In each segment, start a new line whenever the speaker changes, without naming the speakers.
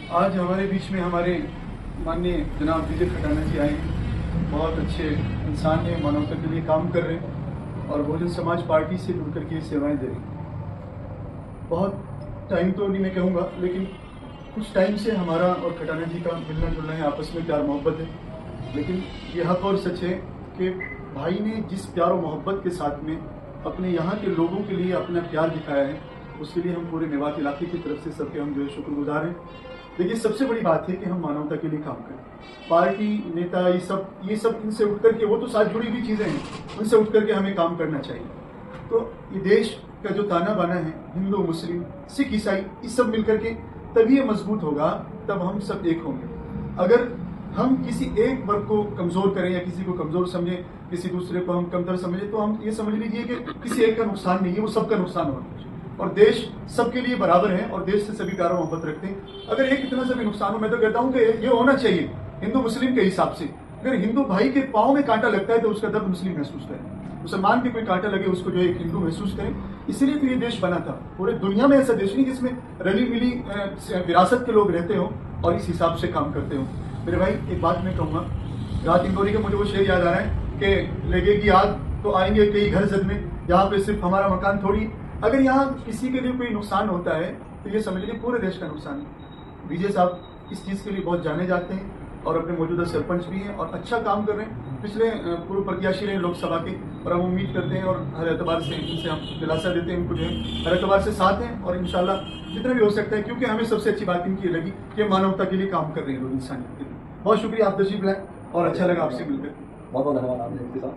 आज हमारे बीच में हमारे माननीय जनाब विजय खटाना जी आए हैं। बहुत अच्छे इंसान हैं, मानवता के लिए काम कर रहे हैं और बहुजन समाज पार्टी से जुड़ करके सेवाएं दे रहे हैं। बहुत टाइम तो नहीं मैं कहूँगा, लेकिन कुछ टाइम से हमारा और खटाना जी का मिलना जुलना है, आपस में प्यार मोहब्बत है। लेकिन ये हक और सच है कि भाई ने जिस प्यार और मोहब्बत के साथ में अपने यहाँ के लोगों के लिए अपना प्यार दिखाया है, उसके लिए हम पूरे मेवात इलाके की तरफ से सबके हम जो है शुक्रगुजार हैं। देखिए, सबसे बड़ी बात है कि हम मानवता के लिए काम करें। पार्टी नेता ये सब इनसे उठ करके, वो तो साथ जुड़ी हुई चीज़ें हैं, उनसे उठ करके हमें काम करना चाहिए। तो ये देश का जो ताना बाना है, हिंदू मुस्लिम सिख ईसाई, इस सब मिलकर के तभी ये मजबूत होगा, तब हम सब एक होंगे। अगर हम किसी एक वर्ग को कमजोर करें या किसी को कमजोर समझें, किसी दूसरे को हम कमतर समझें, तो हम ये समझ लीजिए कि किसी एक का नुकसान नहीं है, वो सबका नुकसान होगा। और देश सबके लिए बराबर है और देश से सभी प्यार और मोहब्बत रखते हैं। अगर एक इतना सा भी नुकसान हो, मैं तो कहता हूँ कि ये होना चाहिए हिंदू मुस्लिम के हिसाब से। अगर हिंदू भाई के पाँव में कांटा लगता है तो उसका दर्द मुस्लिम महसूस करे, मुसलमान के कोई कांटा लगे उसको जो है हिंदू महसूस करे। इसीलिए तो ये देश बना था। पूरे दुनिया में ऐसा देश नहीं जिसमें रली मिली विरासत के लोग रहते हो और इस हिसाब से काम करते हो। मेरे भाई, एक बात मैं कहूँगा, रात इंदौरी का मुझे वो शेर याद आ रहा है कि लगेगी आग तो आएंगे कई घर जद में, यहाँ पे सिर्फ हमारा मकान थोड़ी। अगर यहाँ किसी के लिए कोई नुकसान होता है तो ये समझ लीजिए पूरे देश का नुकसान है। विजय साहब इस चीज़ के लिए बहुत जाने जाते हैं और अपने मौजूदा सरपंच भी हैं और अच्छा काम कर रहे हैं। पिछले पूर्व प्रत्याशी रहे लोकसभा के, और हम उम्मीद करते हैं और हर एतबार से इनसे हम दिलासा देते हैं, उनको जो है हर एतबार से साथ हैं और इंशाल्लाह जितना भी हो सकता है, क्योंकि हमें सबसे अच्छी बात इनकी लगी कि मानवता के लिए काम कर रहे हैं लोग, इंसानियत के लिए। बहुत शुक्रिया, आप तशरीफ लाए और अच्छा लगा आपसे मिलकर।
बहुत बहुत धन्यवाद आपने मुफ्ती साहब।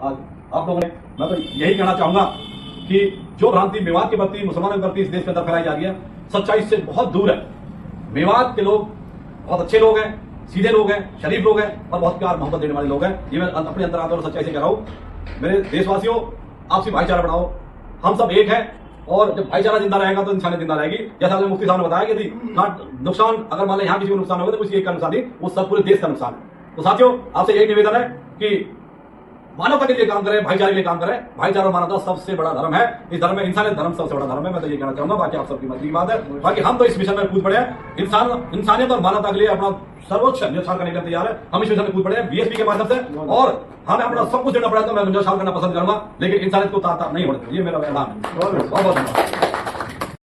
आज आप लोगों ने, मैं तो यही कहना चाहूंगा कि जो भ्रांति मेवात के प्रति, मुसलमानों के प्रति इस देश के अंदर फैलाई जा रही है, सच्चाई से बहुत दूर है। मेवात के लोग बहुत अच्छे लोग हैं, सीधे लोग हैं, शरीफ लोग हैं और बहुत प्यार मोहब्बत देने वाले लोग हैं। ये मैं अपने अंतरात्मा और सच्चाई से कह रहा हूं। मेरे देशवासियों, आपसी भाईचारा बढ़ाओ, हम सब एक हैं और जब भाईचारा जिंदा रहेगा तो इंसानियत जिंदा रहेगी। जैसा आपने मुफ्ती साहब ने बताया कि नुकसान अगर मान लें यहाँ किसी को नुकसान होगा तो किसी एक का नुकसान नहीं, वो सब पूरे देश का नुकसान है। तो साथियों, आपसे यही निवेदन है कि मानवता के लिए काम करें, भाईचारे के लिए काम करें। भाईचारा और मानवता सबसे बड़ा धर्म है। इस धर्म में इंसानियत धर्म सबसे बड़ा धर्म है। मैं तो ये कहना चाहूंगा, बाकी आप सबकी मत की बात है। बाकी हम तो इस मिशन में कूद पड़े हैं। इंसानियत और मानवता के लिए अपना सर्वोच्च न्यौछावर करने के लिए तैयार है। हम इस मिशन में कूद पड़े हैं बीएसपी के माध्यम से, और हमें अपना सब कुछ देना पड़ा तो मैं न्यौछावर करना पसंद करूंगा, लेकिन इंसानियत को तार नहीं होने। ये मेरा ऐलान है। बहुत बहुत धन्यवाद।